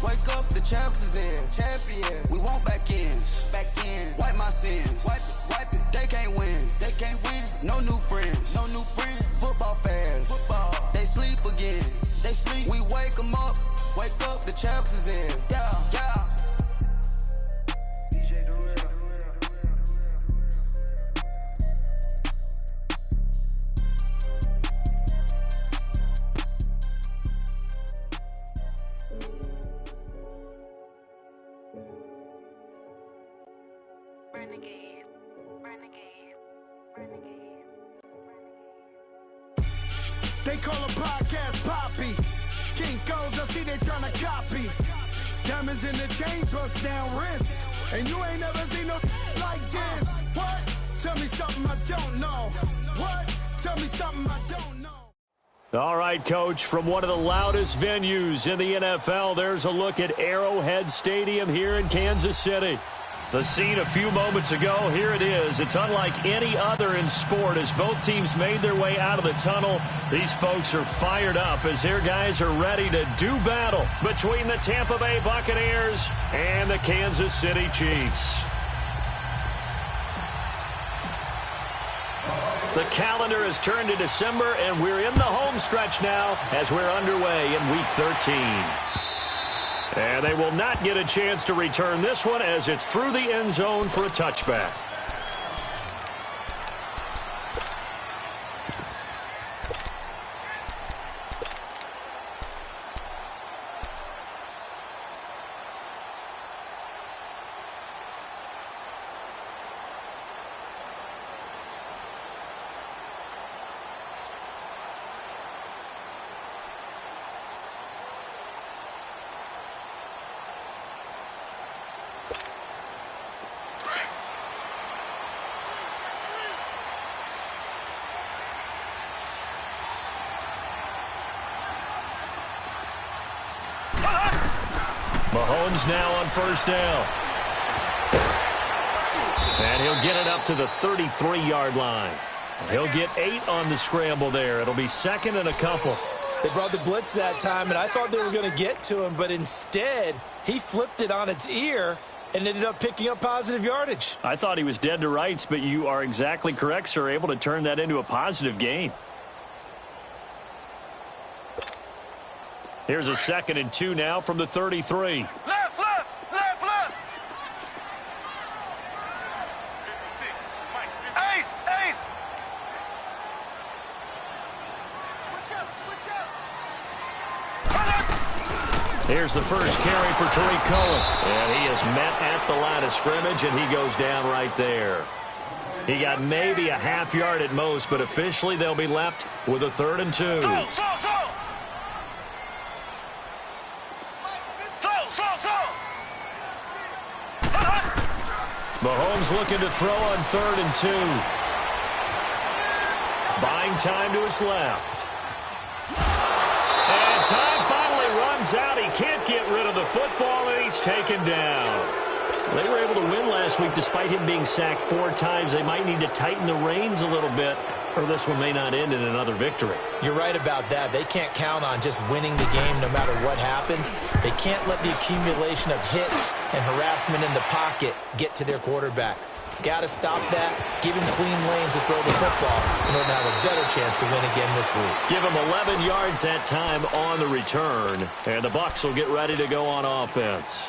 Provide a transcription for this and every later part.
Wake up, the champs is in. Champion. We want back ends. Back in. Wipe my sins. Wipe it. They can't win. They can't win. No new friends. No new friends. Football fans. Football. They sleep again. They sleep. We wake them up. Wake up, the champs is in. Yeah. Yeah. They call a podcast Poppy. Kinkos, I see they tryna copy. Diamonds in the chains, bust down wrists. And you ain't never seen no like this. What? Tell me something I don't know. What? Tell me something I don't know. All right, Coach, from one of the loudest venues in the NFL, there's a look at Arrowhead Stadium here in Kansas City. The scene a few moments ago, here it is. It's unlike any other in sport as both teams made their way out of the tunnel. These folks are fired up as their guys are ready to do battle between the Tampa Bay Buccaneers and the Kansas City Chiefs. The calendar has turned to December, and we're in the home stretch now as we're underway in Week 13. And they will not get a chance to return this one as it's through the end zone for a touchback. Mahomes now on first down. And he'll get it up to the 33-yard line. He'll get 8 on the scramble there. It'll be second and a couple. They brought the blitz that time, and I thought they were going to get to him, but instead he flipped it on its ear and ended up picking up positive yardage. I thought he was dead to rights, but you are exactly correct, sir, able to turn that into a positive gain. Here's a 2nd and 2 now from the 33. Left, left, left, left. 56, Mike. Ace, ace. Switch up. Here's the first carry for Tariq Cohen. And he is met at the line of scrimmage, and he goes down right there. He got maybe a half yard at most, but officially they'll be left with a 3rd and 2. Mahomes looking to throw on 3rd and 2. Buying time to his left. And time finally runs out. He can't get rid of the football, and he's taken down. They were able to win last week despite him being sacked 4 times. They might need to tighten the reins a little bit, or this one may not end in another victory. You're right about that. They can't count on just winning the game no matter what happens. They can't let the accumulation of hits and harassment in the pocket get to their quarterback. Got to stop that, give him clean lanes to throw the football in order to have a better chance to win again this week. Give him 11 yards that time on the return, and the Bucs will get ready to go on offense.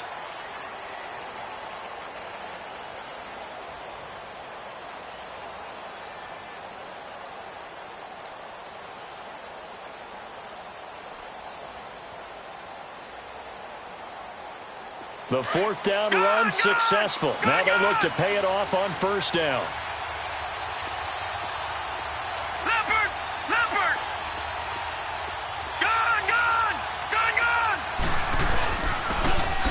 The 4th down run successful. Now they look to pay it off on first down. Leopard! Leopard! Gone! Gone! Gone! Gone!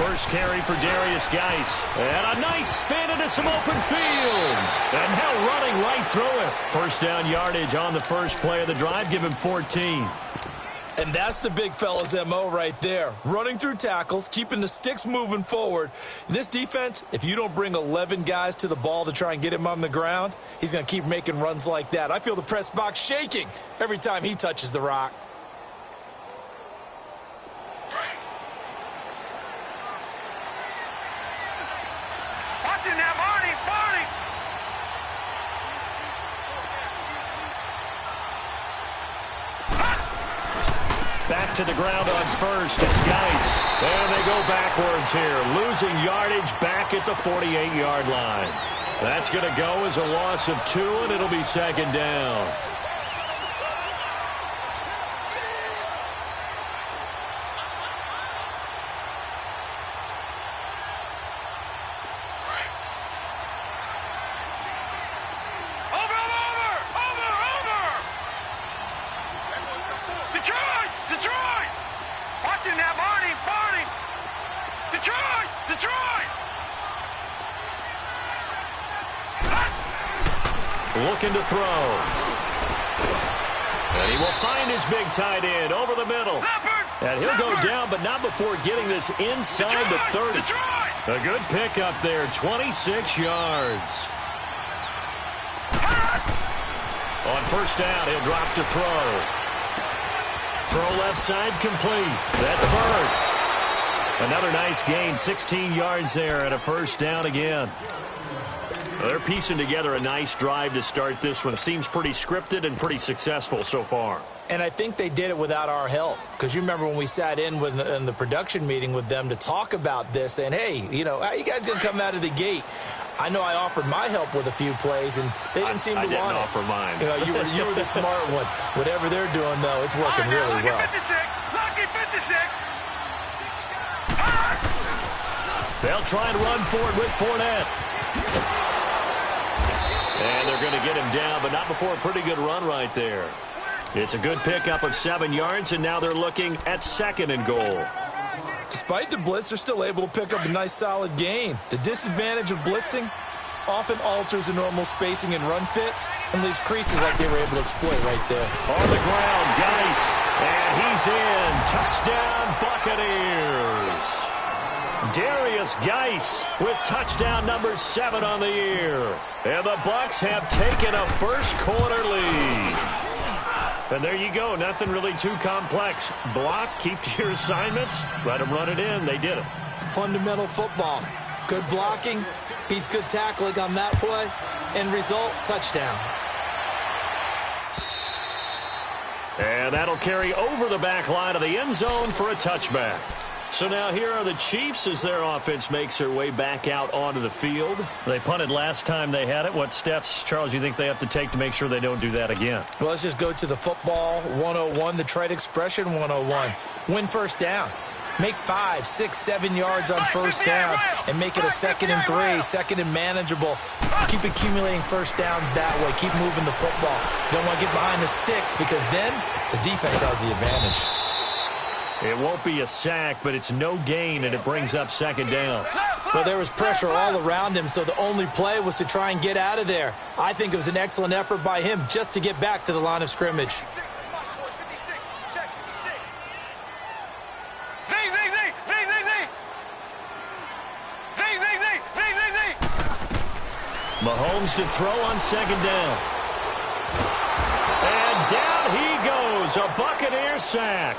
First carry for Darius Geis. And a nice spin into some open field. And now running right through it. First down yardage on the first play of the drive. Give him 14. And that's the big fella's MO right there. Running through tackles, keeping the sticks moving forward. This defense, if you don't bring 11 guys to the ball to try and get him on the ground, he's going to keep making runs like that. I feel the press box shaking every time he touches the rock. Watching that, Marty. Back to the ground on first. It's Geis. And they go backwards here. Losing yardage back at the 48-yard line. That's going to go as a loss of 2, and it'll be second down. Detroit! Watching that, Marty! Detroit! Looking to throw. And he will find his big tight end over the middle. And he'll go down, but not before getting this inside the 30. A good pickup there, 26 yards. On first down, he'll drop to throw. Throw left side complete. That's Bird. Another nice gain, 16 yards there and a first down again. They're piecing together a nice drive to start this one. Seems pretty scripted and pretty successful so far. And I think they did it without our help. Because you remember when we sat in the production meeting with them to talk about this, and hey, you know, how you guys going to come out of the gate? I know I offered my help with a few plays, and they didn't seem to want it. I didn't offer mine. You know, you were the smart one. Whatever they're doing, though, it's working really well. Lucky 56. They'll try and run forward with Fournette. And they're going to get him down, but not before a pretty good run right there. It's a good pickup of 7 yards, and now they're looking at second and goal. Despite the blitz, they're still able to pick up a nice, solid gain. The disadvantage of blitzing often alters the normal spacing and run fits and leaves creases like they were able to exploit right there. On the ground, Geis, and he's in. Touchdown, Buccaneers. Darius Geis with touchdown number 7 on the year. And the Bucs have taken a first-quarter lead. And there you go. Nothing really too complex. Block, keep to your assignments, let them run it in. They did it. Fundamental football. Good blocking beats good tackling on that play. End result, touchdown. And that'll carry over the back line of the end zone for a touchback. So now here are the Chiefs as their offense makes their way back out onto the field. They punted last time they had it. What steps, Charles, you think they have to take to make sure they don't do that again? Well, let's just go to the football 101, the trite expression 101. Win first down. Make 5, 6, 7 yards on first down and make it a 2nd and 3, 2nd and manageable. Keep accumulating first downs that way. Keep moving the football. You don't want to get behind the sticks because then the defense has the advantage. It won't be a sack, but it's no gain, and it brings up second down. Well, there was pressure all around him, so the only play was to try and get out of there. I think it was an excellent effort by him just to get back to the line of scrimmage. Mahomes to throw on second down. And down he goes, a Buccaneer sack.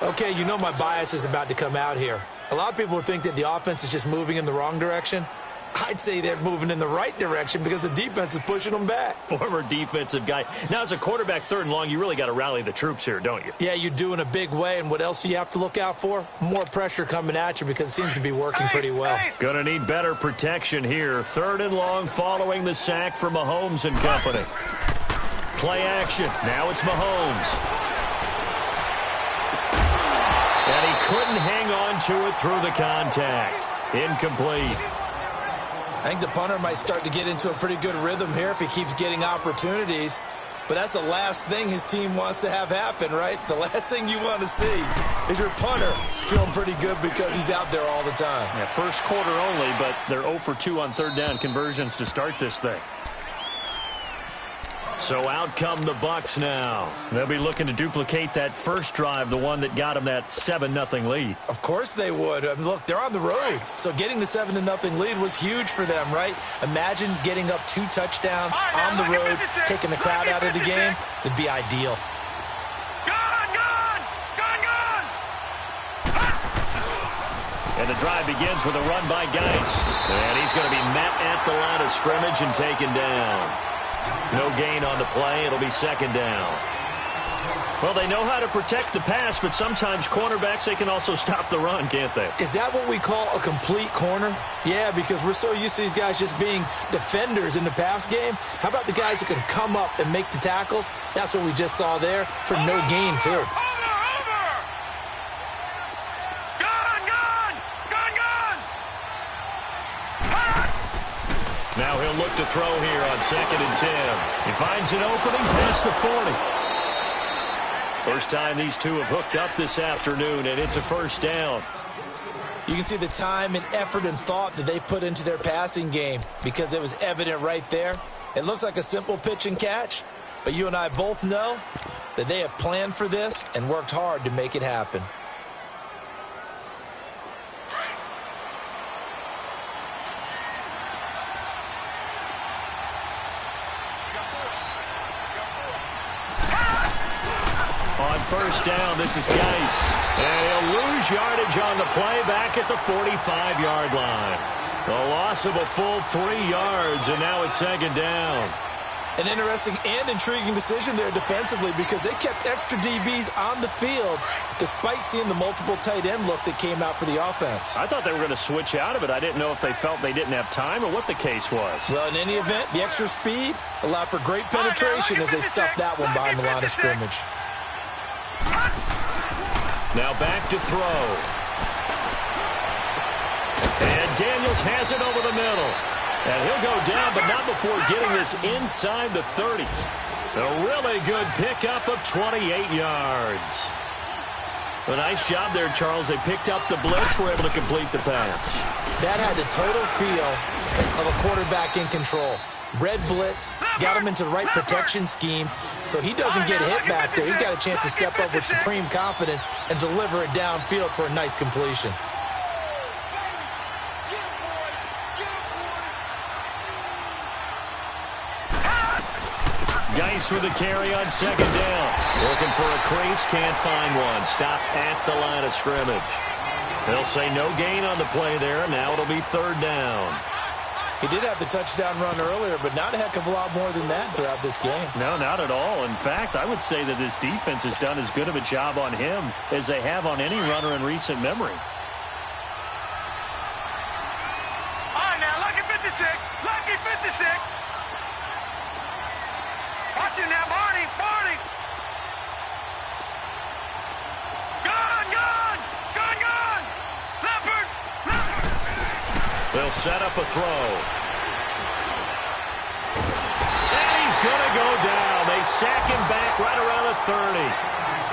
Okay, you know my bias is about to come out here. A lot of people would think that the offense is just moving in the wrong direction. I'd say they're moving in the right direction because the defense is pushing them back. Former defensive guy. Now, as a quarterback, 3rd and long, you really got to rally the troops here, don't you? Yeah, you do in a big way. And what else do you have to look out for? More pressure coming at you because it seems to be working pretty well. Going to need better protection here. 3rd and long following the sack for Mahomes and company. Play action. Now it's Mahomes. And he couldn't hang on to it through the contact. Incomplete. I think the punter might start to get into a pretty good rhythm here if he keeps getting opportunities. But that's the last thing his team wants to have happen, right? The last thing you want to see is your punter feeling pretty good because he's out there all the time. Yeah, first quarter only, but they're 0 for 2 on 3rd down conversions to start this thing. So out come the Bucs now. They'll be looking to duplicate that first drive, the one that got them that 7-0 lead. Of course they would. I mean, look, they're on the road. So getting the 7-0 lead was huge for them, right? Imagine getting up 2 touchdowns on the road, taking the crowd out of the game. It'd be ideal. And the drive begins with a run by Geis. And he's going to be met at the line of scrimmage and taken down. No gain on the play. It'll be second down. Well, they know how to protect the pass, but sometimes cornerbacks, they can also stop the run, can't they? Is that what we call a complete corner? Yeah, because we're so used to these guys just being defenders in the pass game. How about the guys who can come up and make the tackles? That's what we just saw there for no gain, too. Now he'll look to throw here on 2nd and 10. He finds an opening past the 40. First time these two have hooked up this afternoon, and it's a first down. You can see the time and effort and thought that they put into their passing game because it was evident right there. It looks like a simple pitch and catch, but you and I both know that they have planned for this and worked hard to make it happen. First down, this is Geis. And he'll lose yardage on the play back at the 45-yard line. The loss of a full 3 yards, and now it's second down. An interesting and intriguing decision there defensively because they kept extra DBs on the field despite seeing the multiple tight end look that came out for the offense. I thought they were going to switch out of it. I didn't know if they felt they didn't have time or what the case was. Well, in any event, the extra speed allowed for great penetration as they stuffed that one behind the line of scrimmage. Now back to throw. And Daniels has it over the middle. And he'll go down, but not before getting this inside the 30. A really good pickup of 28 yards. A nice job there, Charles. They picked up the blitz, were able to complete the pass. That had the total feel of a quarterback in control. Red blitz, got him into the right protection scheme, so he doesn't get hit back there. He's got a chance to step up with supreme confidence and deliver it downfield for a nice completion. Geis with a carry on second down. Looking for a crease, can't find one. Stopped at the line of scrimmage. They'll say no gain on the play there. Now it'll be third down. He did have the touchdown run earlier, but not a heck of a lot more than that throughout this game. No, not at all. In fact, I would say that this defense has done as good of a job on him as they have on any runner in recent memory. All right, now, lucky 56. Lucky 56. Watch it now, Barney. Barney. Gun, gun. Gun, gun. Leopard. Leopard. They'll set up a throw. And he's going to go down. They sack him back right around the 30.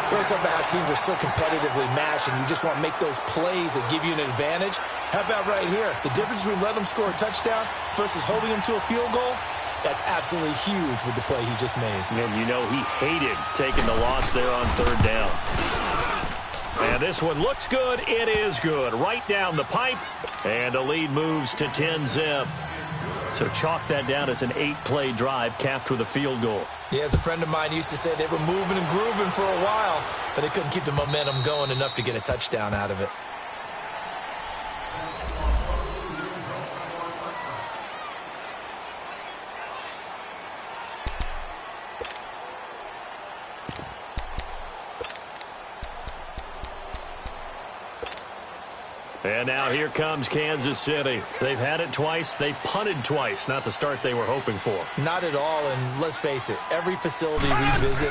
We're talking about how teams are so competitively matched and you just want to make those plays that give you an advantage. How about right here? The difference between letting them score a touchdown versus holding them to a field goal, that's absolutely huge with the play he just made. And you know he hated taking the loss there on third down. And this one looks good. It is good. Right down the pipe. And the lead moves to 10-zip. So chalk that down as an 8-play drive capped with a field goal. Yeah, as a friend of mine used to say, they were moving and grooving for a while, but they couldn't keep the momentum going enough to get a touchdown out of it. And now here comes Kansas City. They've had it twice. They've punted twice. Not the start they were hoping for. Not at all, and let's face it, every facility we visit,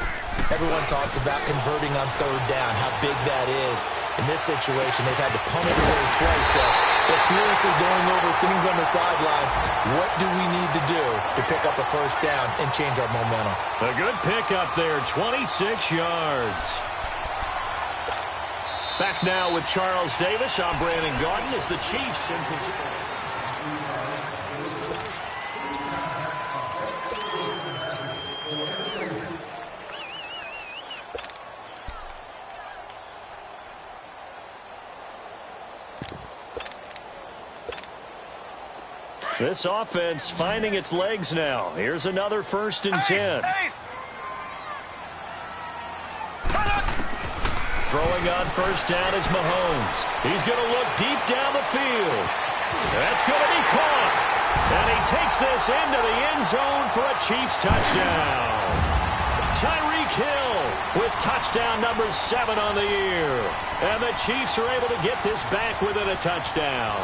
everyone talks about converting on third down, how big that is. In this situation, they've had to punt it away twice, so they're furiously going over things on the sidelines. What do we need to do to pick up a first down and change our momentum? A good pickup there, 26 yards. Back now with Charles Davis. I'm Brandon Gaudin as the Chiefs in position. This offense finding its legs now. Here's another 1st and 10. Throwing on first down is Mahomes. He's going to look deep down takes this into the end zone for a Chiefs touchdown. Tyreek Hill with touchdown number 7 on the year. And the Chiefs are able to get this back within a touchdown.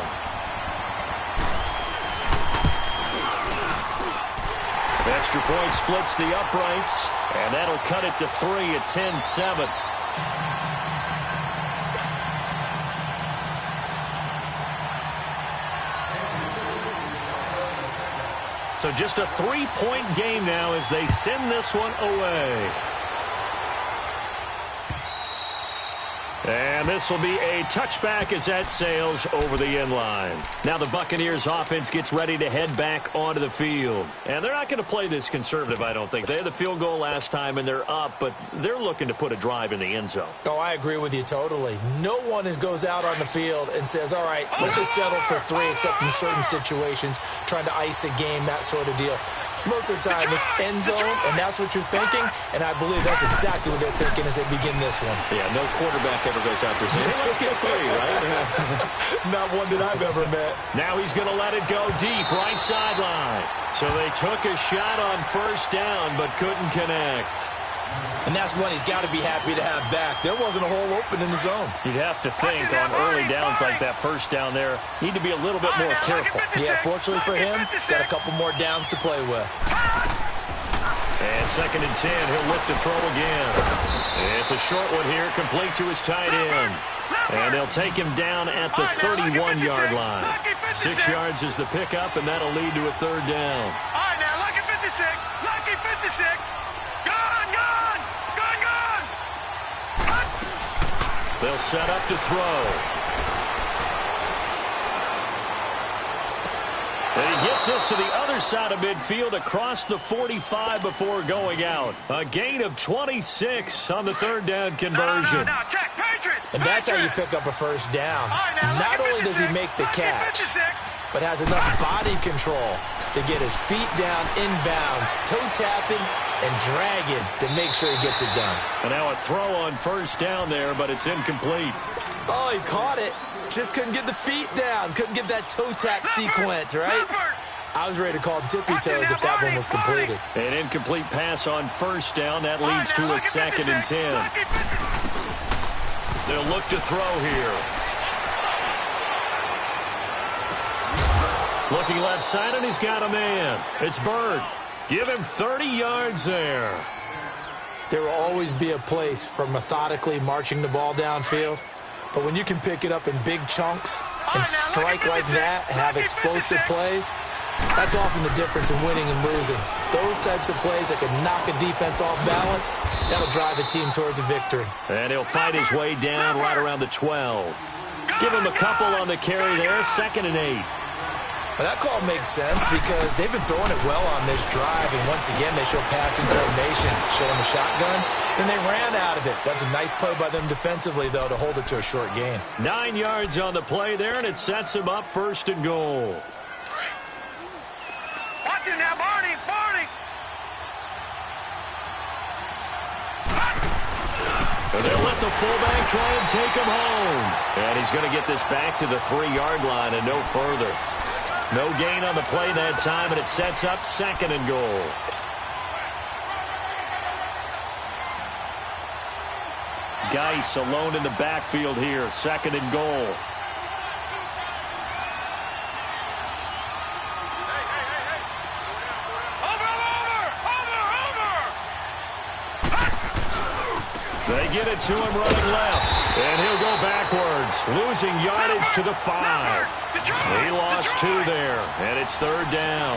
Extra point splits the uprights, and that'll cut it to 3 at 10-7. So just a 3-point game now as they send this one away. And this will be a touchback as that sails over the end line. Now the Buccaneers offense gets ready to head back onto the field. And they're not going to play this conservative, I don't think. They had the field goal last time and they're up, but they're looking to put a drive in the end zone. Oh, I agree with you totally. No one goes out on the field and says, all right, let's just settle for 3, except in certain situations, trying to ice a game, that sort of deal. Most of the time, it's end zone, and that's what you're thinking, and I believe that's exactly what they're thinking as they begin this one. Yeah, no quarterback ever goes out there saying, hey, let's get 3, right? Not one that I've ever met. Now he's going to let it go deep, right sideline. So they took a shot on first down, but couldn't connect. And that's one he's got to be happy to have back. There wasn't a hole open in the zone. You'd have to think on early downs like that first down there, need to be a little bit more careful. Yeah, fortunately for him, got a couple more downs to play with. And 2nd and 10, he'll look to throw again. It's a short one here, complete to his tight end. And they'll take him down at the 31-yard line. 6 yards is the pickup, and that'll lead to a 3rd down. All right, now, lucky 56. Lucky 56. They'll set up to throw. And he gets this to the other side of midfield across the 45 before going out. A gain of 26 on the 3rd down conversion. No, check, Patriot. And that's how you pick up a first down. Not only does he make the catch, but has enough body control to get his feet down inbounds, toe tapping, and dragging to make sure he gets it done. And now a throw on first down there, but it's incomplete. Oh, he caught it. Just couldn't get the feet down. Couldn't get that toe tap sequence, right? I was ready to call him tippy toes if that one was completed. An incomplete pass on first down. That leads to a 2nd and 10. They'll look to throw here. Looking left side, and he's got a man. It's Bird. Give him 30 yards there. There will always be a place for methodically marching the ball downfield. But when you can pick it up in big chunks and strike like that, have explosive plays, that's often the difference in winning and losing. Those types of plays that can knock a defense off balance, that'll drive a team towards a victory. And he'll fight his way down right around the 12. Give him a couple on the carry there, 2nd and 8. Well, that call makes sense because they've been throwing it well on this drive, and once again, they show passing coordination. Show them a shotgun, then they ran out of it. That was a nice play by them defensively, though, to hold it to a short gain. 9 yards on the play there, and it sets him up 1st and goal. Watch it now, Barney, Barney. And they'll let the fullback try and take him home. And he's going to get this back to the 3-yard line and no further. No gain on the play that time, and it sets up 2nd and goal. Geis alone in the backfield here, 2nd and goal. They get it to him running left, and he'll go backwards, losing yardage to the 5. He lost 2 there, and it's 3rd down.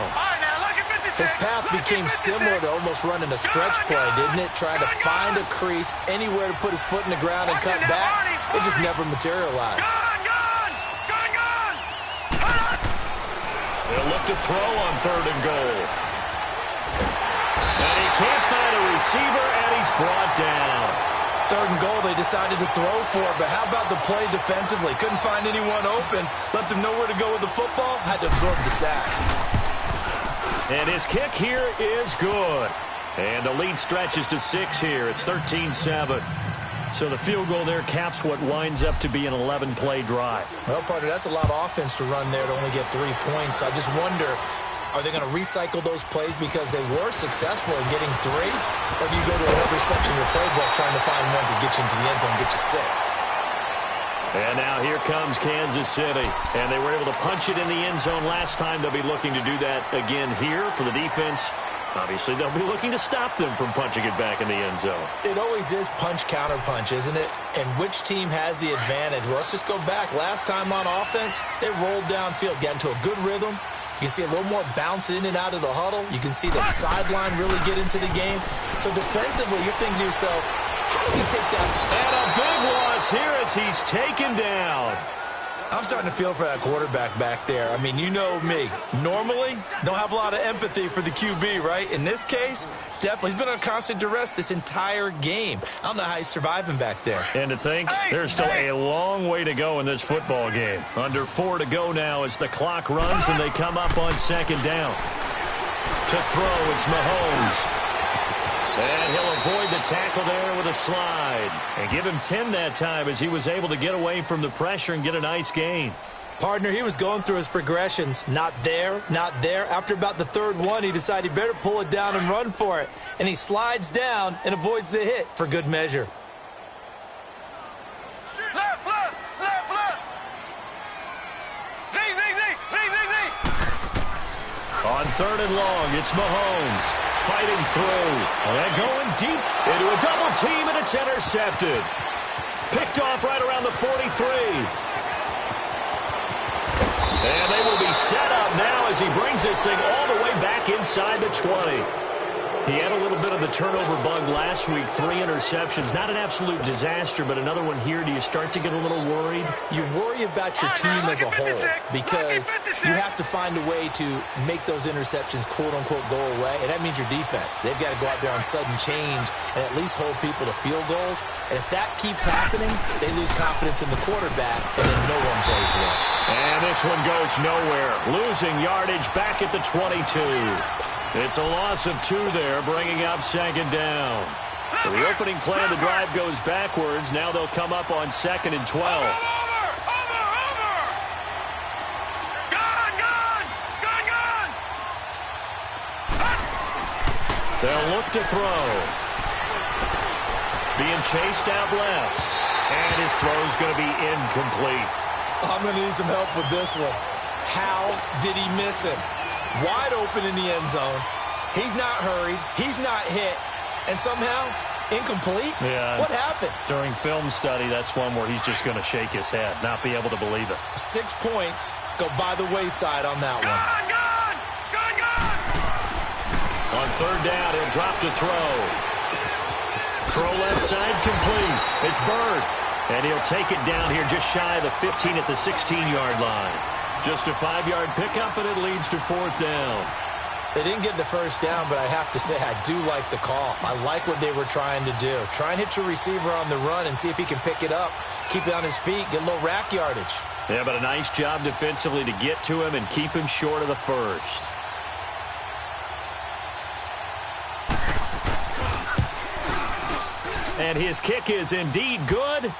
His path became similar to almost running a stretch play, didn't it? Trying to find a crease, anywhere to put his foot in the ground and cut back. It just never materialized. They'll look to throw on 3rd and goal. And he can't find a receiver, and he's brought down. 3rd and goal, they decided to throw for it, but how about the play defensively? Couldn't find anyone open, left him nowhere to go with the football, had to absorb the sack. And his kick here is good. And the lead stretches to 6 here. It's 13-7. So the field goal there caps what winds up to be an 11-play drive. Well, partner, that's a lot of offense to run there to only get 3 points. I just wonder, Are they going to recycle those plays because they were successful in getting 3? Or do you go to another section of your playbook trying to find ones that get you into the end zone and get you 6? And now here comes Kansas City. And they were able to punch it in the end zone last time. They'll be looking to do that again here for the defense. Obviously, they'll be looking to stop them from punching it back in the end zone. It always is punch-counter-punch, isn't it? And which team has the advantage? Well, let's just go back. Last time on offense, they rolled downfield, got into a good rhythm. You can see a little more bounce in and out of the huddle. You can see the sideline really get into the game. So defensively, you're thinking to yourself, how do we take that? And a big loss here as he's taken down. I'm starting to feel for that quarterback back there. I mean, you know me. Normally, don't have a lot of empathy for the QB, right? In this case, definitely. He's been on constant duress this entire game. I don't know how he's surviving back there. And to think, there's still a long way to go in this football game. Under 4 to go now as the clock runs and they come up on 2nd down. To throw, it's Mahomes. And he'll avoid the tackle there with a slide. And give him 10 that time as he was able to get away from the pressure and get a nice gain. Partner, he was going through his progressions. Not there, not there. After about the 3rd one, he decided he better pull it down and run for it. And he slides down and avoids the hit for good measure. Left, left, left, left. On 3rd and long, it's Mahomes. Fighting through. And going deep into a double team, and it's intercepted. Picked off right around the 43. And they will be set up now as he brings this thing all the way back inside the 20. He had a little bit of the turnover bug last week, 3 interceptions. Not an absolute disaster, but another one here. Do you start to get a little worried? You worry about your team as a whole because you have to find a way to make those interceptions, quote-unquote, go away, and that means your defense. They've got to go out there on sudden change and at least hold people to field goals. And if that keeps happening, they lose confidence in the quarterback, and then no one plays well. And this one goes nowhere. Losing yardage back at the 22. It's a loss of 2 there, bringing up 2nd down. The opening play of the drive goes backwards. Now they'll come up on 2nd and 12. Over! Gun! They'll look to throw. Being chased out left. And his throw's going to be incomplete. I'm going to need some help with this one. How did he miss him? Wide open in the end zone. He's not hurried. He's not hit. And somehow, incomplete? Yeah. What happened? During film study, that's one where he's just going to shake his head, not be able to believe it. 6 points go by the wayside on that one. On 3rd down, he'll drop to throw. Throw left side complete. It's Bird. And he'll take it down here just shy of the 15 at the 16-yard line. Just a 5-yard pickup, and it leads to 4th down. They didn't get the 1st down, but I have to say I do like the call. I like what they were trying to do. Try and hit your receiver on the run and see if he can pick it up, keep it on his feet, get a little rack yardage. Yeah, but a nice job defensively to get to him and keep him short of the 1st. And his kick is indeed good.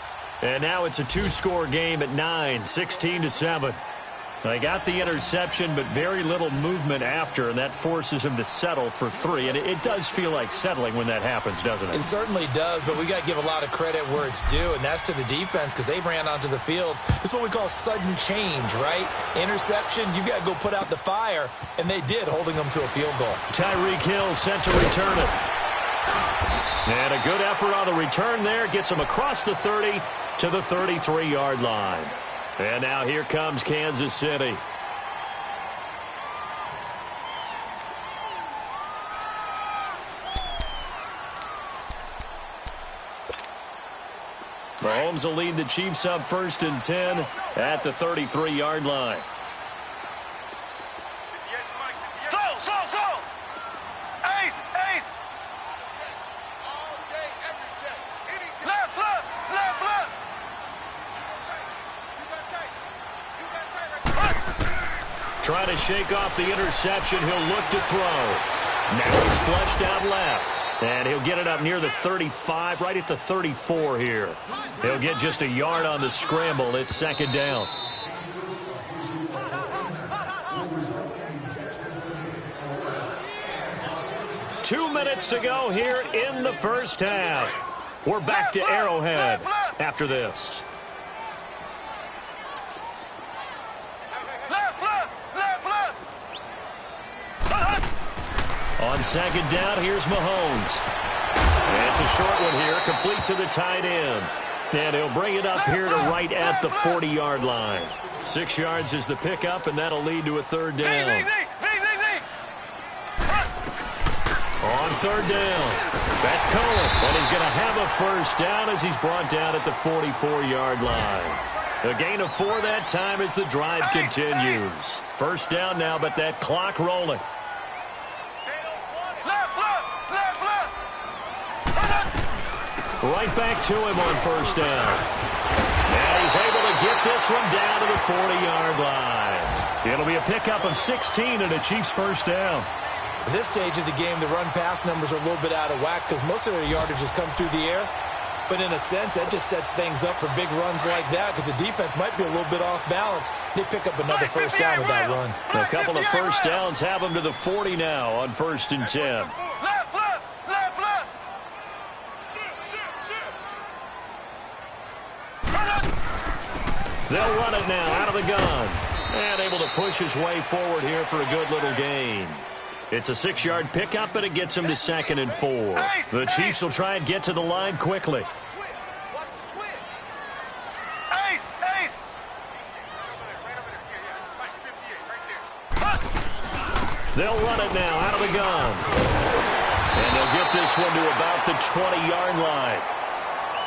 And now it's a 2-score game at 9, 16-7. They got the interception, but very little movement after, and that forces him to settle for 3. And it does feel like settling when that happens, doesn't it? It certainly does, but we got to give a lot of credit where it's due, and that's to the defense because they ran onto the field. This is what we call sudden change, right? Interception, you got to go put out the fire, and they did, holding them to a field goal. Tyreek Hill set to return it. And a good effort on the return there gets him across the 30 to the 33-yard line. And now here comes Kansas City. Mahomes will lead the Chiefs up 1st and 10 at the 33-yard line. Trying to shake off the interception. He'll look to throw. Now he's flushed out left. And he'll get it up near the 35, right at the 34 here. He'll get just a yard on the scramble. It's 2nd down. 2 minutes to go here in the first half. We're back to Arrowhead after this. On second down, here's Mahomes. It's a short one here, complete to the tight end. And he'll bring it up here to right at the 40-yard line. 6 yards is the pickup, and that'll lead to a third down. On third down, that's Cohen. And he's going to have a first down as he's brought down at the 44-yard line. A gain of 4 that time as the drive continues. First down now, but that clock rolling. Right back to him on first down. And he's able to get this one down to the 40-yard line. It'll be a pickup of 16 and a Chiefs first down. At this stage of the game, the run-pass numbers are a little bit out of whack because most of their yardage has come through the air. But in a sense, that just sets things up for big runs like that because the defense might be a little bit off balance. They pick up another first down with that run. A couple of first downs have them to the 40 now on 1st and 10. They'll run it now out of the gun. And able to push his way forward here for a good little gain. It's a 6-yard pickup, but it gets him to 2nd and 4. The Chiefs will try and get to the line quickly. They'll run it now out of the gun. And they'll get this one to about the 20-yard line.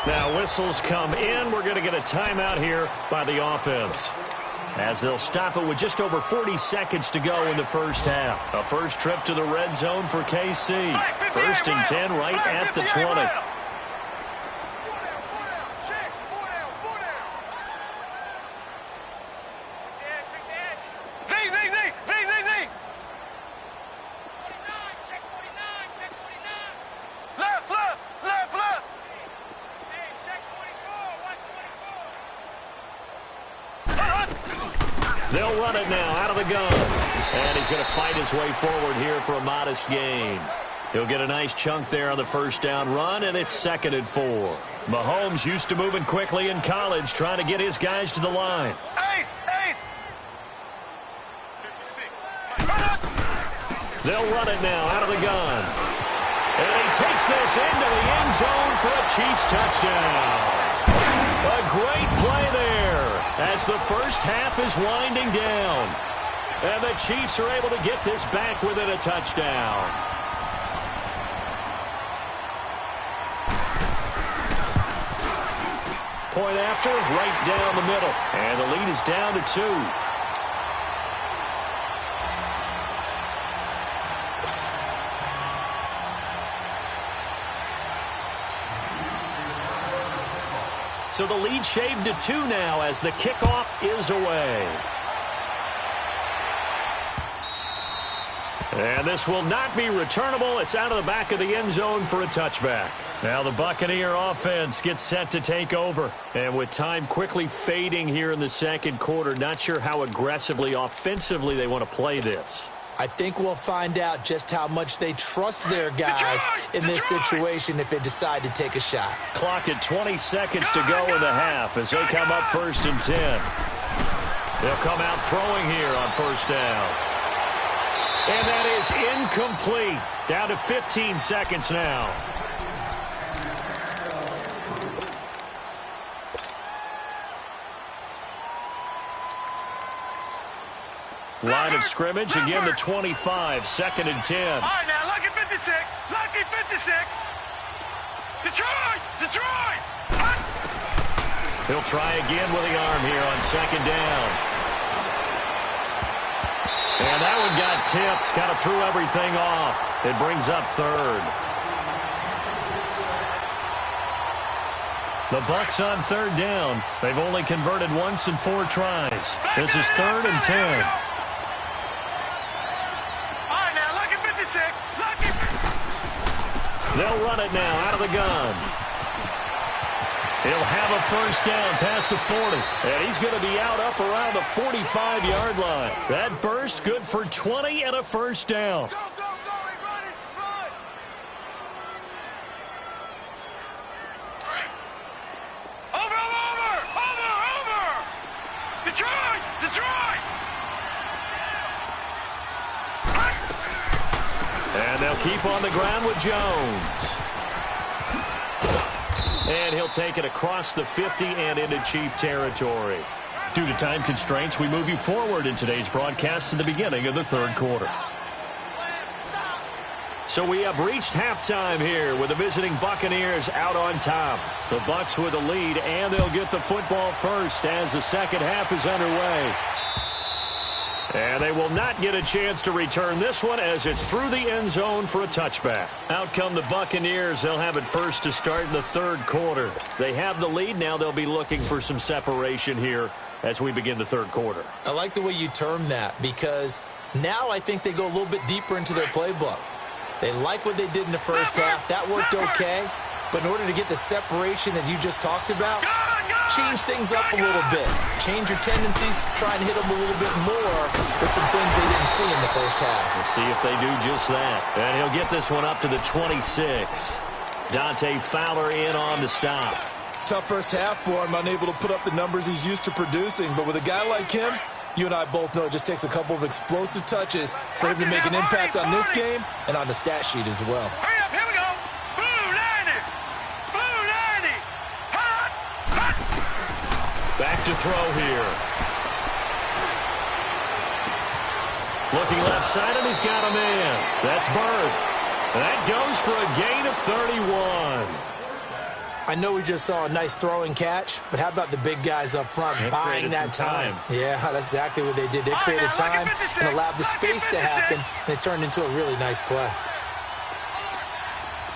Now whistles come in. We're going to get a timeout here by the offense, as they'll stop it with just over 40 seconds to go in the first half. A first trip to the red zone for KC. 1st and 10 right at the 20. They'll run it now out of the gun. And he's going to fight his way forward here for a modest gain. He'll get a nice chunk there on the first down run, and it's 2nd and 4. Mahomes used to moving quickly in college, trying to get his guys to the line. They'll run it now out of the gun. And he takes this into the end zone for a Chiefs touchdown. A great play there as the first half is winding down. And the Chiefs are able to get this back within a touchdown. Point after, right down the middle. And the lead is down to 2. So the lead shaved to 2 now as the kickoff is away. And this will not be returnable. It's out of the back of the end zone for a touchback. Now the Buccaneer offense gets set to take over. And with time quickly fading here in the second quarter, not sure how aggressively offensively they want to play this. I think we'll find out just how much they trust their guys in this situation if they decide to take a shot. Clock at 20 seconds to go in the half as they come up 1st and 10. They'll come out throwing here on first down. And that is incomplete. Down to 15 seconds now. Line of scrimmage, again the 25, 2nd and 10. All right, now, lucky 56, lucky 56. Detroit, Detroit. He'll try again with the arm here on 2nd down. And that one got tipped, kind of threw everything off. It brings up 3rd. The Bucs on 3rd down. They've only converted once in 4 tries. This is 3rd and 10. They'll run it now out of the gun. He'll have a first down past the 40. And he's going to be out up around the 45-yard line. That burst good for 20 and a first down. Detroit! And they'll keep on the ground with Jones. And he'll take it across the 50 and into Chief territory. Due to time constraints, we move you forward in today's broadcast to the beginning of the third quarter. So we have reached halftime here with the visiting Buccaneers out on top. The Bucs with the lead, and they'll get the football first as the second half is underway. And they will not get a chance to return this one as it's through the end zone for a touchback. Out come the Buccaneers. They'll have it first to start in the third quarter. They have the lead. Now they'll be looking for some separation here as we begin the third quarter. I like the way you term that because now I think they go a little bit deeper into their playbook. They like what they did in the first half. That worked okay. But in order to get the separation that you just talked about, change things up a little bit. Change your tendencies. Try and hit them a little bit more with some things they didn't see in the first half. We'll see if they do just that. And he'll get this one up to the 26. Dante Fowler in on the stop. Tough first half for him, unable to put up the numbers he's used to producing. But with a guy like him, you and I both know it just takes a couple of explosive touches for him to make an impact on this game and on the stat sheet as well. Hurry up, here we go. Blue 90. Blue 90. Hot, hot. Back to throw here. Looking left side, and he's got a man. That's Bird. That goes for a gain of 31. I know we just saw a nice throwing catch, but how about the big guys up front buying that time? Yeah, that's exactly what they did. They created time and allowed the space to happen, and it turned into a really nice play.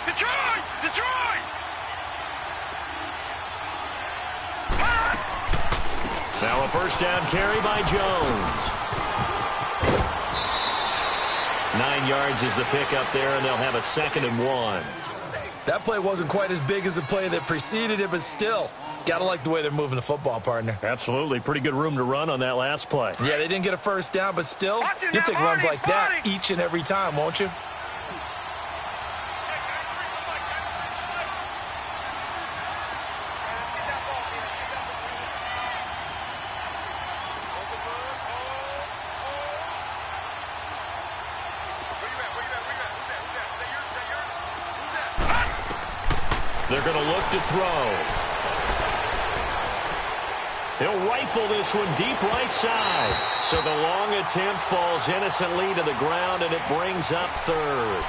Detroit! Detroit! Now a first down carry by Jones. 9 yards is the pickup there, and they'll have a 2nd and 1. That play wasn't quite as big as the play that preceded it, but still, got to like the way they're moving the football, partner. Absolutely. Pretty good room to run on that last play. Yeah, they didn't get a first down, but still, you'll take runs like that each and every time, won't you? They're going to look to throw. He'll rifle this one deep right side. So the long attempt falls innocently to the ground, and it brings up third.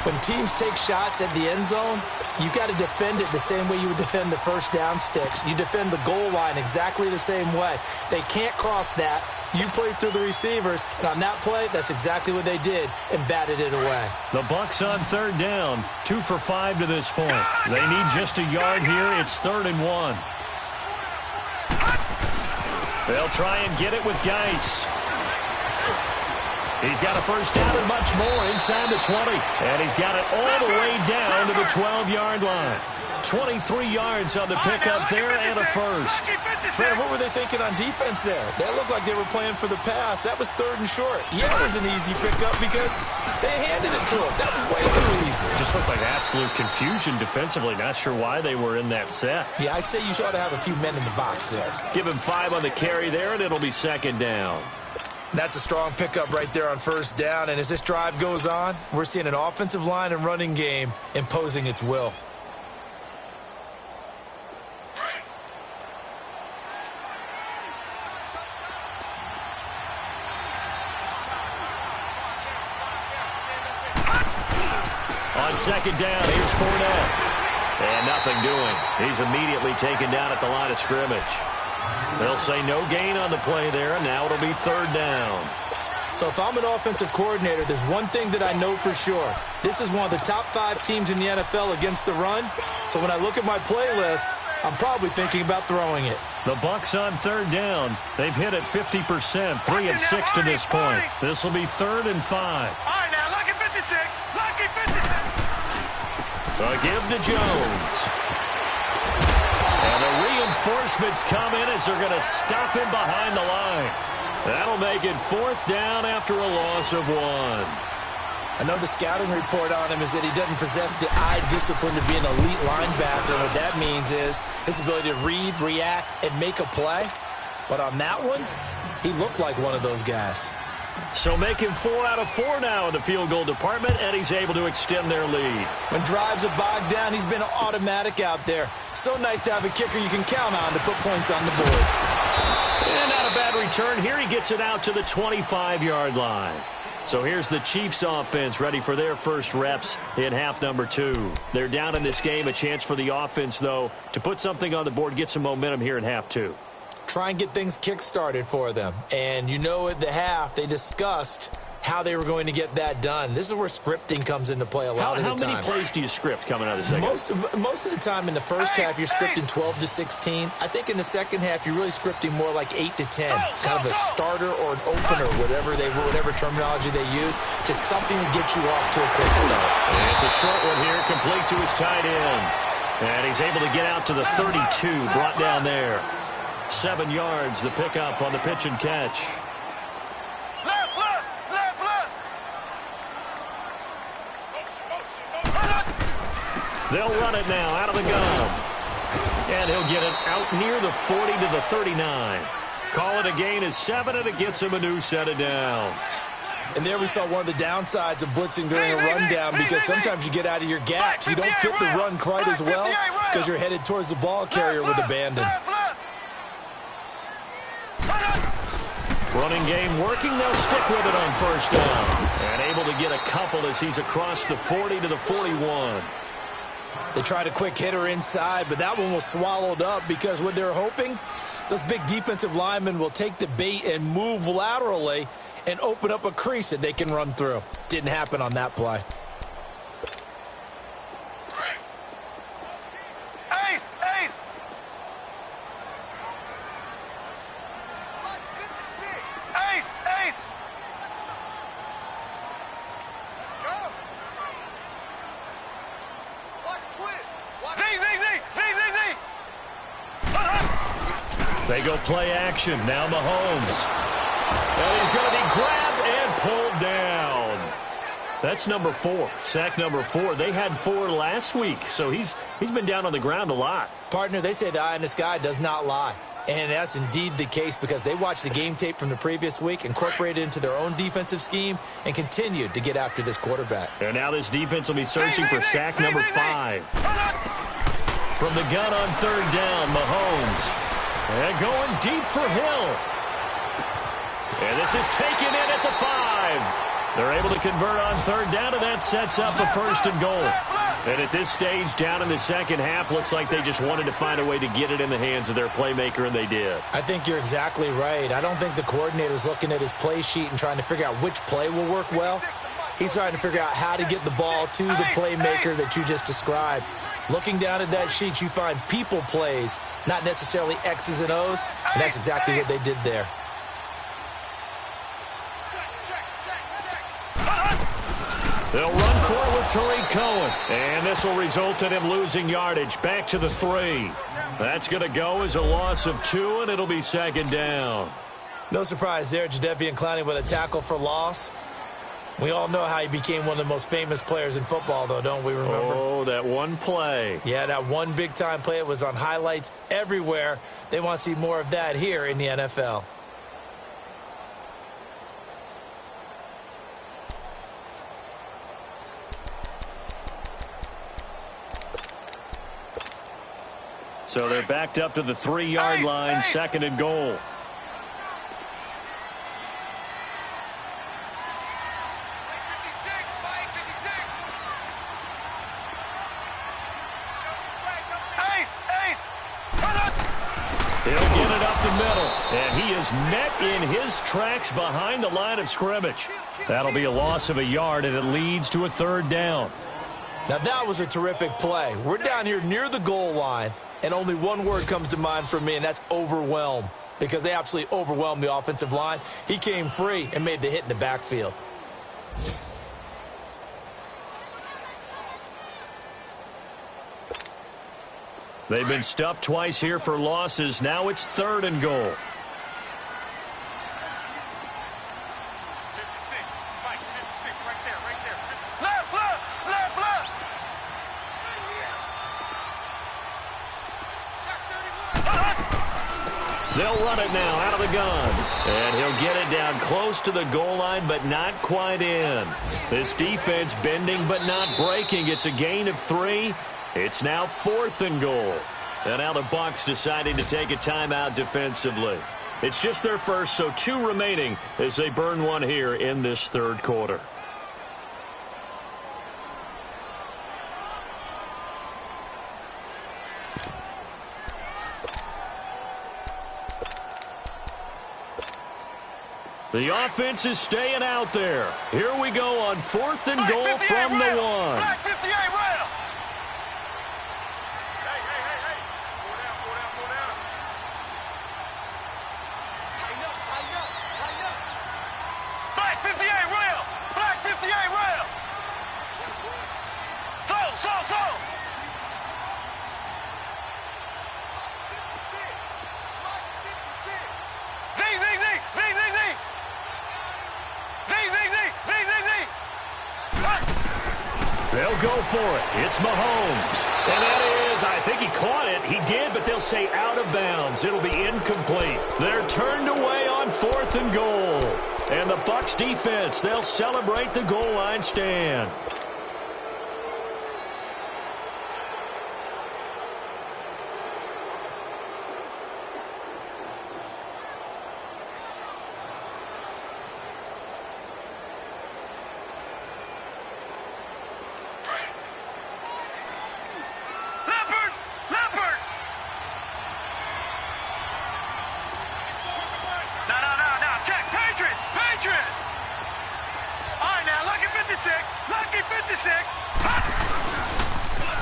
When teams take shots at the end zone, you got to defend it the same way you would defend the first down sticks. You defend the goal line exactly the same way. They can't cross that. You play through the receivers, and on that play, that's exactly what they did and batted it away. The Bucs on third down, 2 for 5 to this point. They need just a yard here. It's 3rd and 1. They'll try and get it with Geis. He's got a first down and much more inside the 20. And he's got it all the way down to the 12-yard line. 23 yards on the pickup there and a first. Fred, what were they thinking on defense there? That looked like they were playing for the pass. That was 3rd and short. Yeah, it was an easy pickup because they handed it to him. That was way too easy. Just looked like absolute confusion defensively. Not sure why they were in that set. Yeah, I'd say you ought to have a few men in the box there. Give him 5 on the carry there, and it'll be 2nd down. That's a strong pickup right there on first down. And as this drive goes on, we're seeing an offensive line and running game imposing its will. On 2nd down, here's Fournette. And nothing doing. He's immediately taken down at the line of scrimmage. They'll say no gain on the play there, and now it'll be 3rd down. So if I'm an offensive coordinator, there's one thing that I know for sure. This is one of the top 5 teams in the NFL against the run. So when I look at my playlist, I'm probably thinking about throwing it. The Bucs on 3rd down. They've hit it 50%, 3 of 6 to this point. This will be 3rd and 5. All right, now, lucky 56. Lucky 56. A give to Jones. And the reinforcements come in as they're going to stop him behind the line. That'll make it 4th down after a loss of 1. I know the scouting report on him is that he doesn't possess the eye discipline to be an elite linebacker. What that means is his ability to read, react, and make a play. But on that one, He looked like one of those guys. So making 4 out of 4 now in the field goal department, and he's able to extend their lead. When drives are bogged down, he's been automatic out there. So nice to have a kicker you can count on to put points on the board. And not a bad return here. He gets it out to the 25-yard line. So here's the Chiefs offense ready for their first reps in half number 2. They're down in this game. A chance for the offense, though, to put something on the board, get some momentum here in half 2. Try and get things kick-started for them. And you know at the half, they discussed how they were going to get that done. This is where scripting comes into play a lot of the time. How many plays do you script coming out of the second? Most of the time in the first half, you're scripting 12 to 16. I think in the second half, you're really scripting more like 8 to 10. Kind of a starter or an opener, whatever terminology they use. Just something to get you off to a quick start. And it's a short one here, complete to his tight end. And he's able to get out to the 32, brought down there. 7 yards, the pickup on the pitch and catch. They'll run it now out of the gun. And he'll get it out near the 40 to the 39. Call it a gain of 7, and it gets him a new set of downs. And there we saw one of the downsides of blitzing during a rundown, because sometimes you get out of your gaps. You don't fit the run quite as well because you're headed towards the ball carrier with abandon. Running game working. They'll stick with it on first down. And able to get a couple as he's across the 40 to the 41. They tried a quick hitter inside, but that one was swallowed up because what they're hoping, those big defensive linemen will take the bait and move laterally and open up a crease that they can run through. Didn't happen on that play. They go play action. Now Mahomes. And he's going to be grabbed and pulled down. That's number 4. Sack number 4. They had 4 last week, so he's been down on the ground a lot. Partner, they say the eye in the sky does not lie. And that's indeed the case because they watched the game tape from the previous week, incorporated it into their own defensive scheme, and continued to get after this quarterback. And now this defense will be searching for sack number 5. From the gun on third down, Mahomes. And going deep for Hill. And this is taken in at the 5. They're able to convert on third down, and that sets up a first and goal. And at this stage, down in the second half, looks like they just wanted to find a way to get it in the hands of their playmaker, and they did. I think you're exactly right. I don't think the coordinator's looking at his play sheet and trying to figure out which play will work well. He's trying to figure out how to get the ball to the playmaker that you just described. Looking down at that sheet, you find people plays, not necessarily X's and O's, and that's exactly what they did there. They'll run forward Tariq Cohen, and this will result in him losing yardage back to the 3. That's going to go as a loss of 2, and it'll be second down. No surprise there, Jadeveon Clowney with a tackle for loss. We all know how he became one of the most famous players in football, though, don't we remember? Oh, that one play. Yeah, that one big-time play. It was on highlights everywhere. They want to see more of that here in the NFL. So they're backed up to the 3-yard line, second and goal. He'll get it up the middle, and he is met in his tracks behind the line of scrimmage. That'll be a loss of a yard, and it leads to a third down. Now that was a terrific play. We're down here near the goal line, and only one word comes to mind for me, and that's overwhelm, because they absolutely overwhelmed the offensive line. He came free and made the hit in the backfield. They've been stuffed twice here for losses. Now it's third and goal. They'll run it now out of the gun. And he'll get it down close to the goal line, but not quite in. This defense bending but not breaking. It's a gain of 3. It's now 4th and goal. And now the Bucs deciding to take a timeout defensively. It's just their first, so 2 remaining as they burn one here in this third quarter. The offense is staying out there. Here we go on 4th and goal from the 1. Black 58 rail. Hey. Go down. Tighten up. Black 58 rail. Black 58 rail. Slow. They'll go for it. It's Mahomes. And that is, I think he caught it. He did, but they'll say out of bounds. It'll be incomplete. They're turned away on 4th and goal. And the Bucs defense, they'll celebrate the goal line stand.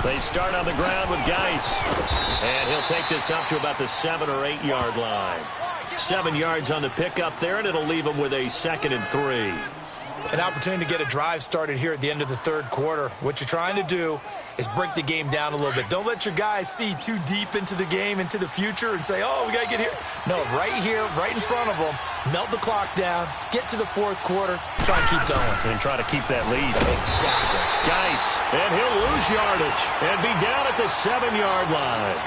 They start on the ground with Geis. And he'll take this up to about the 7 or 8 yard line. 7 yards on the pickup there, and it'll leave him with a 2nd and 3. An opportunity to get a drive started here at the end of the third quarter. What you're trying to do is break the game down a little bit. Don't let your guys see too deep into the game, into the future, and say, oh, we got to get here. No, right here, right in front of them, melt the clock down, get to the fourth quarter, try and keep going. And try to keep that lead. Exactly. Geis, and he'll lose yardage and be down at the 7-yard line.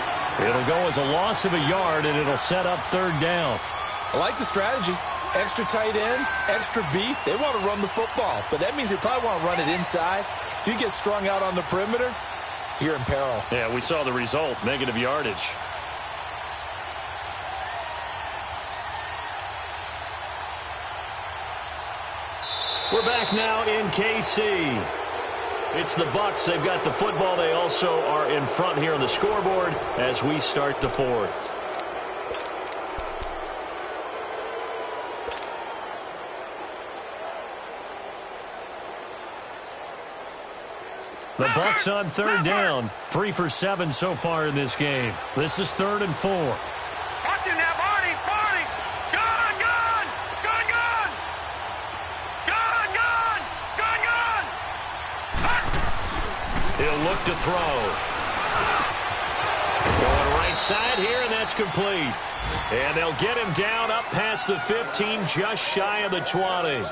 It'll go as a loss of a yard, and it'll set up 3rd down. I like the strategy. Extra tight ends, extra beef. They want to run the football, but that means they probably want to run it inside. If you get strung out on the perimeter, you're in peril. Yeah, we saw the result, negative yardage. We're back now in KC. It's the Bucs. They've got the football. They also are in front here on the scoreboard as we start the 4th. The Bucs on 3rd down. 3 for 7 so far in this game. This is 3rd and 4. Watch it now, Barney. Gun. He'll look to throw. Going right side here, and that's complete. And they'll get him down up past the 15, just shy of the 20.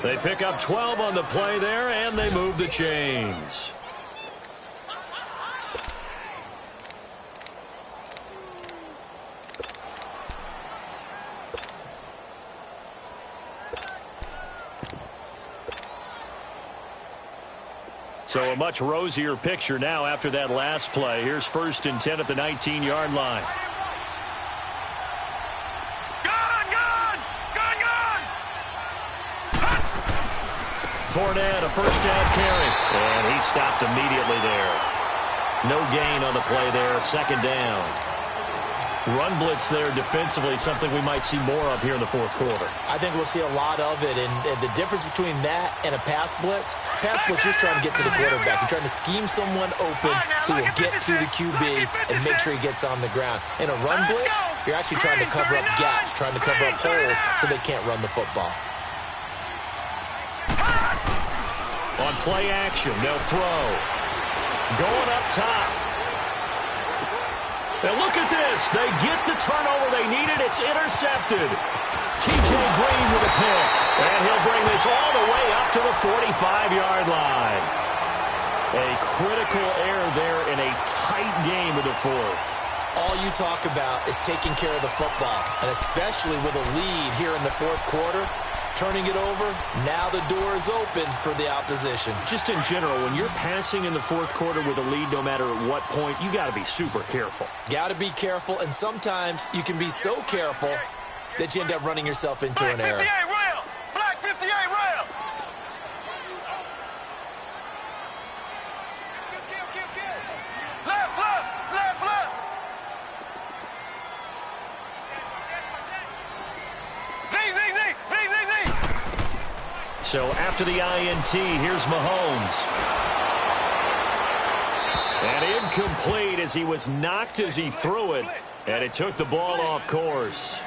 They pick up 12 on the play there, and they move the chains. So a much rosier picture now after that last play. Here's 1st and 10 at the 19-yard line. Fournette, a 1st down carry. And he stopped immediately there. No gain on the play there. 2nd down. Run blitz there defensively, something we might see more of here in the 4th quarter. I think we'll see a lot of it. And the difference between that and a pass blitz, you're trying to get to the quarterback. You're trying to scheme someone open who will get to the QB and make sure he gets on the ground. In a run blitz, you're actually trying to cover up gaps, trying to cover up holes so they can't run the football. On play action, they'll throw. Going up top. And look at this. They get the turnover they needed. It's intercepted. T.J. Green with a pick. And he'll bring this all the way up to the 45-yard line. A critical error there in a tight game of the 4th. all you talk about is taking care of the football, and especially with a lead here in the fourth quarter, turning it over, now the door is open for the opposition. Just in general, when you're passing in the fourth quarter with a lead, no matter at what point, you got to be super careful. Got to be careful, and sometimes you can be so careful that you end up running yourself into an error. Black 58 rail! Left, left, left, left! Z, Z, Z, Z, Z, Z! So after the INT, here's Mahomes. And incomplete as he was knocked as he threw it, and it took the ball off course.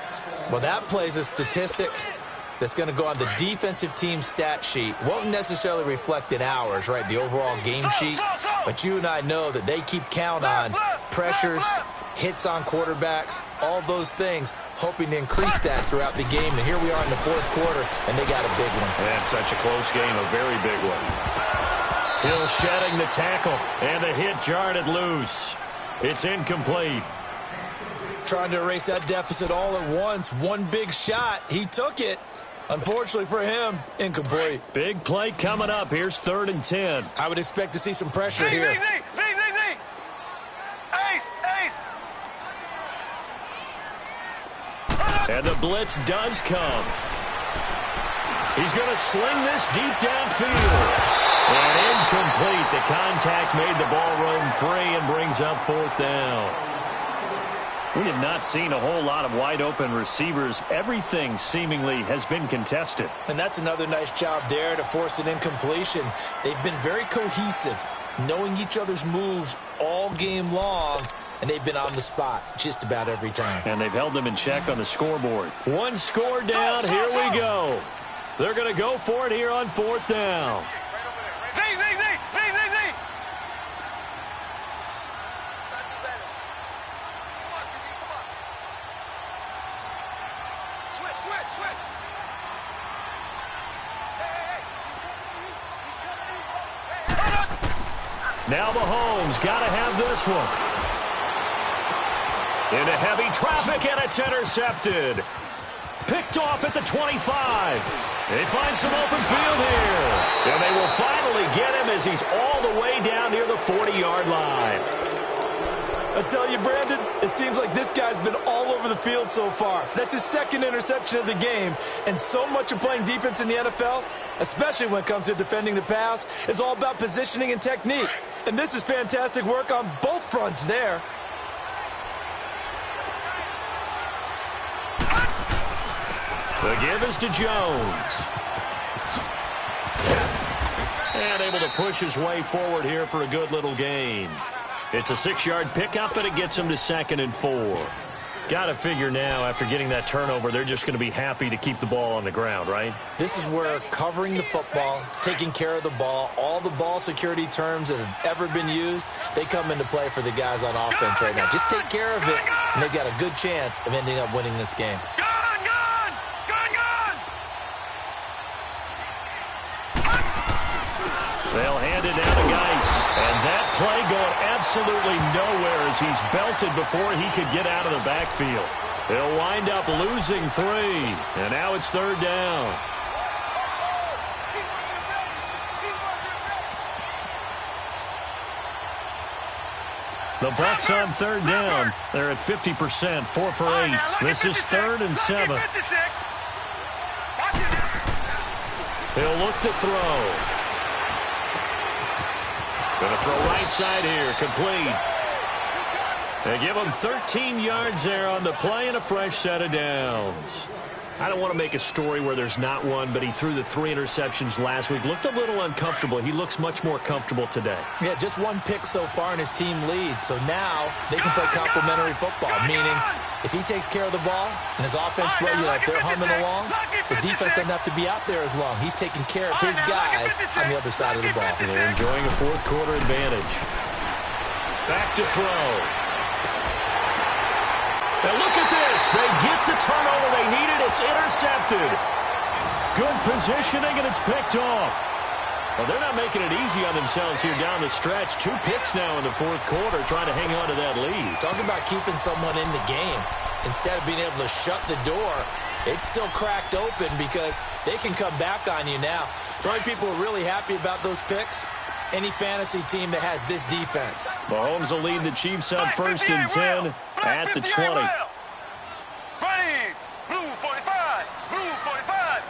Well, that plays a statistic that's going to go on the defensive team stat sheet. Won't necessarily reflect in ours, right, the overall game sheet. But you and I know that they keep count on pressures, hits on quarterbacks, all those things, hoping to increase that throughout the game. And here we are in the fourth quarter, and they got a big one. And such a close game, a very big one. Hill shedding the tackle, and the hit jarred it loose. It's incomplete. Trying to erase that deficit all at once. One big shot. He took it. Unfortunately for him, incomplete. Big play coming up. Here's 3rd and 10. I would expect to see some pressure here. Z, Z, Z, Z, Z! Ace, ace! And the blitz does come. He's going to sling this deep downfield. And incomplete. The contact made the ball roam free and brings up 4th down. We have not seen a whole lot of wide-open receivers. Everything seemingly has been contested. And that's another nice job there to force an incompletion. They've been very cohesive, knowing each other's moves all game long, and they've been on the spot just about every time. And they've held them in check on the scoreboard. One score down. Here we go. They're going to go for it here on 4th down. Z, Z, Z, Z, Z, Z! Now Mahomes got to have this one. Into heavy traffic, and it's intercepted. Picked off at the 25. They find some open field here. And they will finally get him as he's all the way down near the 40-yard line. I tell you, Brandon, it seems like this guy's been all over the field so far. That's his 2nd interception of the game. And so much of playing defense in the NFL, especially when it comes to defending the pass, is all about positioning and technique. And this is fantastic work on both fronts there. The give is to Jones. And able to push his way forward here for a good little gain. It's a 6-yard pickup, and it gets him to 2nd and 4. Got to figure now, after getting that turnover, they're just going to be happy to keep the ball on the ground, right? This is where covering the football, taking care of the ball, all the ball security terms that have ever been used, they come into play for the guys on offense right now. Just take care of it, and they've got a good chance of ending up winning this game. They'll hand it down to Geis. And that play going absolutely nowhere as he's belted before he could get out of the backfield. He'll wind up losing 3. And now it's 3rd down. The Bucs on 3rd down. They're at 50%, 4 for 8. This is 3rd and 7. He'll look to throw. Going to throw right side here, complete. They give him 13 yards there on the play and a fresh set of downs. I don't want to make a story where there's not one, but he threw the 3 interceptions last week. Looked a little uncomfortable. He looks much more comfortable today. Yeah, just 1 pick so far and his team leads. So now they can play complementary football, meaning if he takes care of the ball and his offense, well, if they're humming along, the defense doesn't have to be out there as long. He's taking care of his guys on the other side of the ball. They're enjoying a fourth quarter advantage. Back to throw. And look at this. They get the turnover they needed. It's intercepted. Good positioning, and it's picked off. Well, they're not making it easy on themselves here down the stretch. 2 picks now in the fourth quarter, trying to hang on to that lead. Talk about keeping someone in the game. Instead of being able to shut the door, it's still cracked open because they can come back on you now. The only people who are really happy about those picks, any fantasy team that has this defense. Mahomes will lead the Chiefs on 1st and 10 at the 20. Ready, blue 45, blue 45.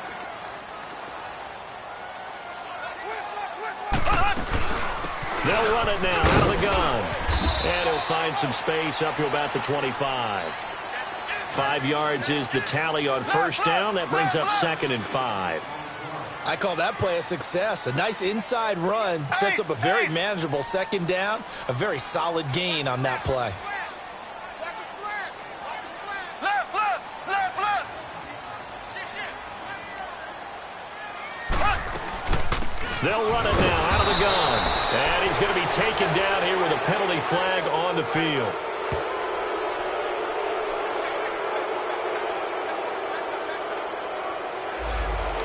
They'll run it now out of the gun. And he'll find some space up to about the 25. 5 yards is the tally on first down. That brings up 2nd and 5. I call that play a success. A nice inside run sets up a very manageable 2nd down. A very solid gain on that play. Left, left, left, left. They'll run it now out of the gun. And he's going to be taken down here with a penalty flag on the field.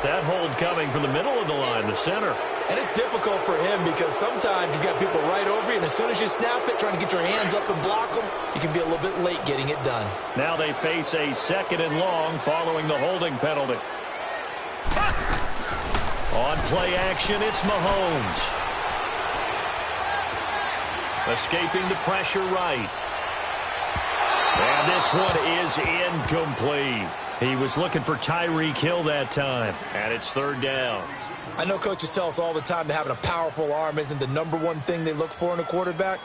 That hold coming from the middle of the line, the center. And it's difficult for him because sometimes you've got people right over you, and as soon as you snap it, trying to get your hands up and block them, you can be a little bit late getting it done. Now they face a 2nd and long following the holding penalty. On play action, it's Mahomes. Escaping the pressure right. And this one is incomplete. He was looking for Tyreek Hill that time, and it's 3rd down. I know coaches tell us all the time that having a powerful arm isn't the #1 thing they look for in a quarterback.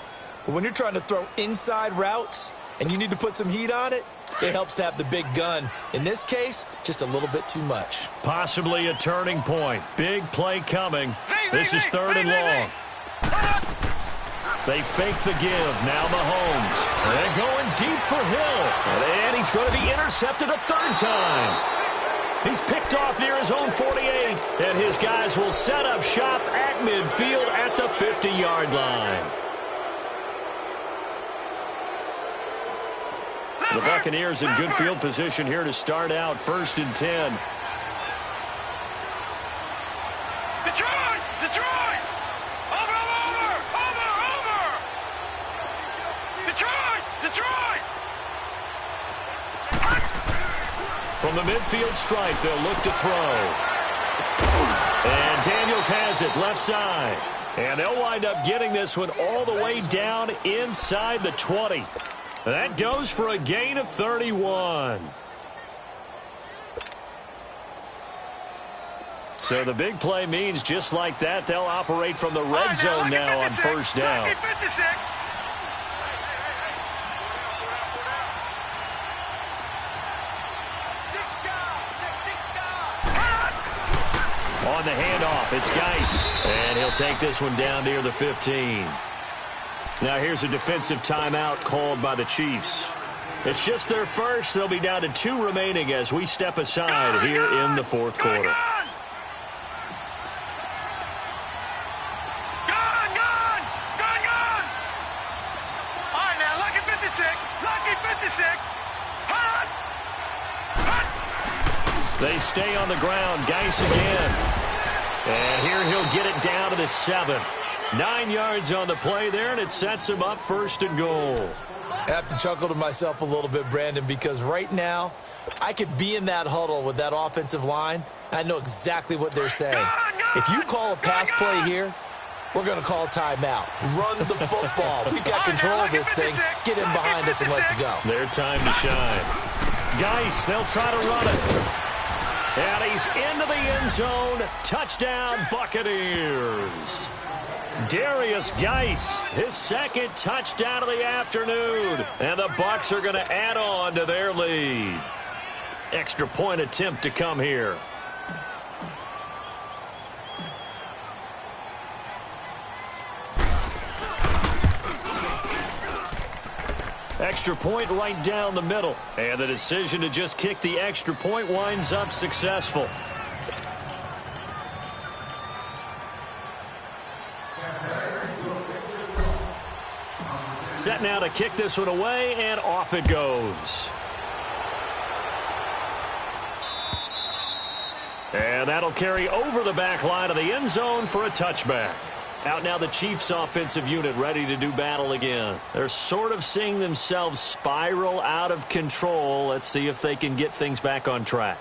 But when you're trying to throw inside routes and you need to put some heat on it, it helps to have the big gun. In this case, just a little bit too much. Possibly a turning point. Big play coming. This is 3rd and long. They fake the give. Now Mahomes. They're going deep for Hill. And he's going to be intercepted a 3rd time. He's picked off near his own 48. And his guys will set up shop at midfield at the 50-yard line. The Buccaneers in good field position here to start out 1st and 10. Detroit, Detroit. Over. Detroit, Detroit. From the midfield stripe, they'll look to throw. And Daniels has it left side. And they'll wind up getting this one all the way down inside the 20. That goes for a gain of 31. So the big play means just like that, they'll operate from the red zone now on 1st down. On the handoff, it's Geis. And he'll take this one down near the 15. Now here's a defensive timeout called by the Chiefs. It's just their first. They'll be down to 2 remaining as we step aside here in the 4th quarter. They stay on the ground. Geis again. And here he'll get it down to the 7. 9 yards on the play there, and it sets him up 1st and goal. I have to chuckle to myself a little bit, Brandon, because right now I could be in that huddle with that offensive line. I know exactly what they're saying. If you call a pass play here, we're going to call a timeout. Run the football. We've got control of this thing. Get in behind us and let's go. Their time to shine. Geis, they'll try to run it. And he's into the end zone. Touchdown, Buccaneers. Darius Geis, his 2nd touchdown of the afternoon. And the Bucs are going to add on to their lead. Extra point attempt to come here. Extra point right down the middle. And the decision to just kick the extra point winds up successful. Set now to kick this one away, and off it goes. And that'll carry over the back line of the end zone for a touchback. Out now the Chiefs offensive unit ready to do battle again. They're sort of seeing themselves spiral out of control. Let's see if they can get things back on track.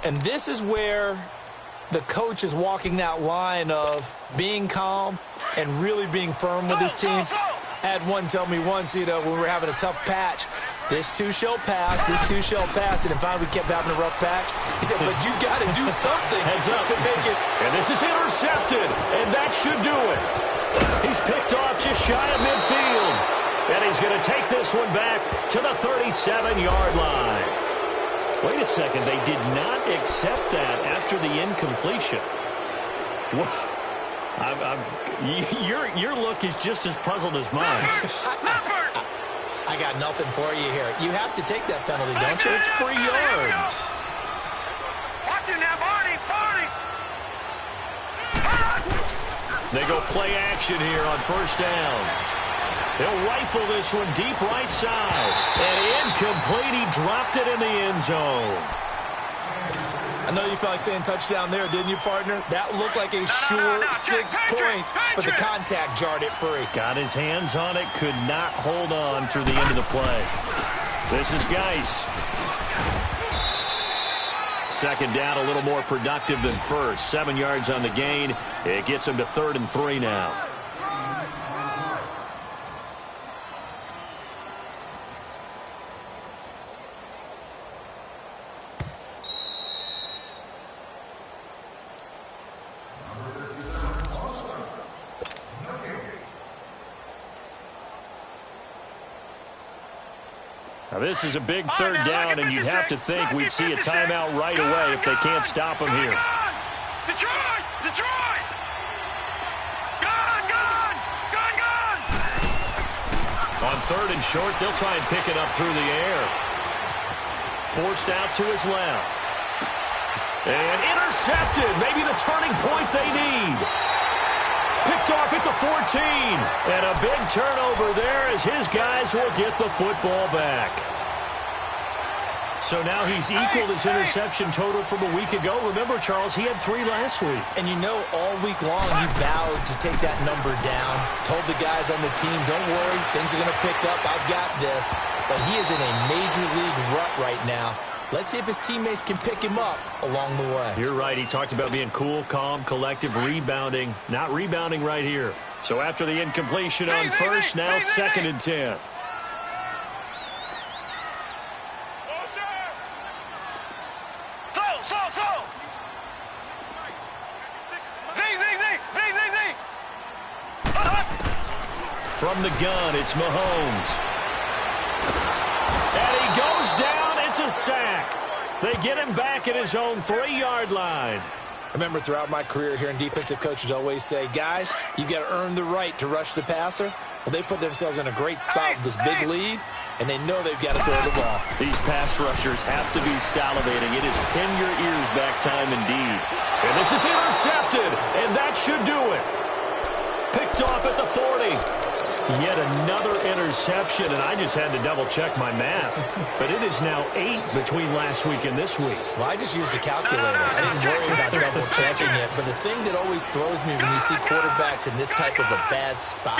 And this is where the coach is walking that line of being calm and really being firm with his team. I had one tell me once, when we were having a tough patch, this too shall pass, this too shall pass, and if we kept having a rough patch, he said, but you got to do something to make it. And this is intercepted, and that should do it. He's picked off just shy of midfield, and he's going to take this one back to the 37-yard line. Wait a second, they did not accept that after the incompletion. Your look is just as puzzled as mine. I got nothing for you here. You have to take that penalty, don't you? It's free yards. Watching that, Barney. They go play action here on first down. They'll rifle this one deep right side. And incomplete. He dropped it in the end zone. I know you felt like saying touchdown there, didn't you, partner? That looked like a sure 6 points, but the contact jarred it free. Got his hands on it, could not hold on through the end of the play. This is Geis. Second down, a little more productive than first. 7 yards on the gain. It gets him to 3rd and 3 now. Now this is a big 3rd down, and you'd have to think we'd see a timeout right away if they can't stop him here. Detroit! Gone! On 3rd and short, they'll try and pick it up through the air. Forced out to his left. And intercepted. Maybe the turning point they need. Picked off at the 14. And a big turnover there as his guys will get the football back. So now he's equaled his interception total from a week ago. Remember, Charles, he had 3 last week. And all week long he vowed to take that number down. Told the guys on the team, don't worry, things are going to pick up. I've got this. But he is in a major league rut right now. Let's see if his teammates can pick him up along the way. You're right. He talked about being cool, calm, collective, rebounding. Not rebounding right here. So after the incompletion on first, now 2nd and 10. From the gun, it's Mahomes. And he goes down. It's a sack. They get him back at his own 3-yard line. I remember throughout my career hearing defensive coaches always say, guys, you got to earn the right to rush the passer. Well, they put themselves in a great spot with this big lead, and they know they've got to throw the ball. These pass rushers have to be salivating. It is pin your ears back time indeed. And this is intercepted, and that should do it. Picked off at the 40. Yet another interception, and I just had to double-check my math. But it is now 8 between last week and this week. Well, I just used a calculator. I didn't worry about double-checking it. But the thing that always throws me when you see quarterbacks in this type of a bad spot,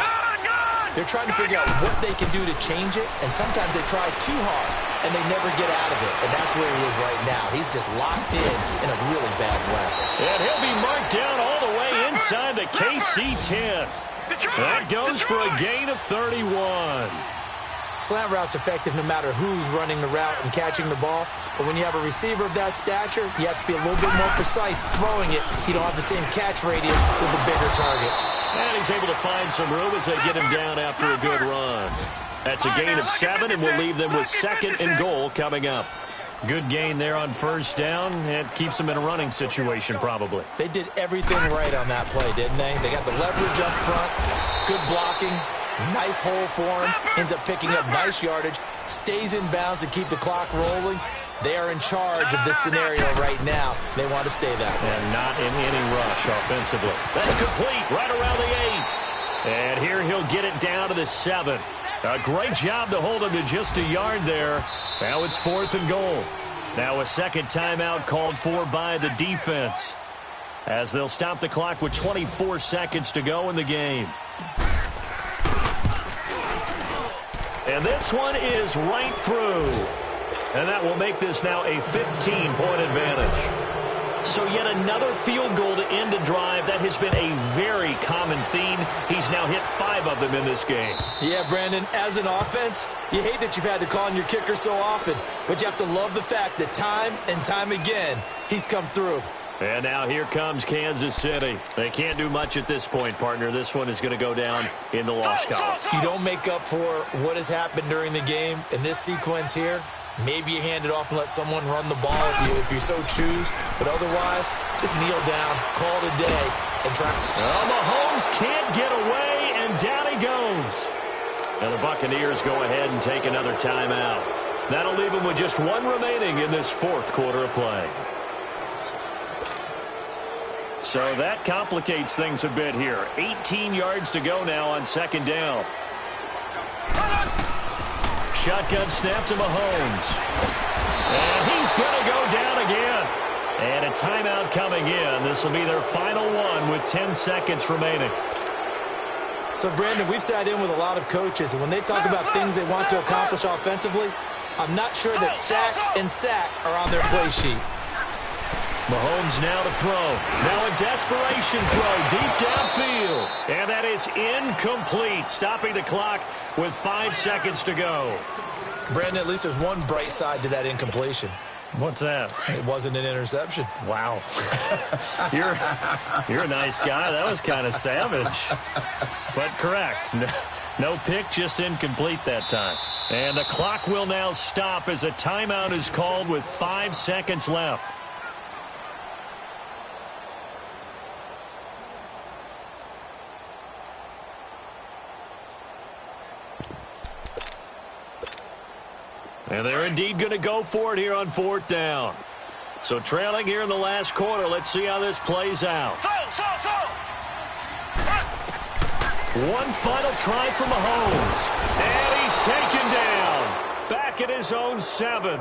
they're trying to figure out what they can do to change it, and sometimes they try too hard, and they never get out of it. And that's where he is right now. He's just locked in a really bad way. And he'll be marked down all the way inside the KC 10. That goes for a gain of 31. Slant route's effective no matter who's running the route and catching the ball. But when you have a receiver of that stature, you have to be a little bit more precise throwing it. You don't have the same catch radius with the bigger targets. And he's able to find some room as they get him down after a good run. That's a gain of 7, and we'll leave them with 2nd and goal coming up. Good gain there on first down. It keeps them in a running situation, probably. They did everything right on that play, didn't they? They got the leverage up front, good blocking, nice hole for him, ends up picking up nice yardage, stays in bounds to keep the clock rolling. They are in charge of this scenario right now. They want to stay that way. And not in any rush offensively. That's complete right around the 8. And here he'll get it down to the 7. A great job to hold him to just a yard there. Now it's 4th and goal. Now a second timeout called for by the defense, as they'll stop the clock with 24 seconds to go in the game. And this one is right through. And that will make this now a 15-point advantage. So yet another field goal to end a drive. That has been a very common theme. He's now hit 5 of them in this game. Yeah, Brandon, as an offense, you hate that you've had to call on your kicker so often, but you have to love the fact that time and time again, he's come through. And now here comes Kansas City. They can't do much at this point, partner. This one is going to go down in the loss column. You don't make up for what has happened during the game in this sequence here. Maybe you hand it off and let someone run the ball if you so choose. But otherwise, just kneel down, call it a day, and try. Well, Mahomes can't get away, and down he goes. And the Buccaneers go ahead and take another timeout. That'll leave them with just one remaining in this fourth quarter of play. So that complicates things a bit here. 18 yards to go now on second down. Shotgun snap to Mahomes. And he's going to go down again. And a timeout coming in. This will be their final one with 10 seconds remaining. So, Brandon, we've sat in with a lot of coaches, and when they talk about things they want to accomplish offensively, I'm not sure that sack and sack are on their play sheet. Mahomes now to throw. Now a desperation throw deep downfield. And that is incomplete, stopping the clock with 5 seconds to go. Brandon, at least there's one bright side to that incompletion. What's that? It wasn't an interception. Wow. You're a nice guy. That was kind of savage. But correct. No pick, just incomplete that time. And the clock will now stop as a timeout is called with 5 seconds left. And they're indeed going to go for it here on fourth down. So trailing here in the last quarter. Let's see how this plays out. One final try for Mahomes. And he's taken down. Back at his own 7.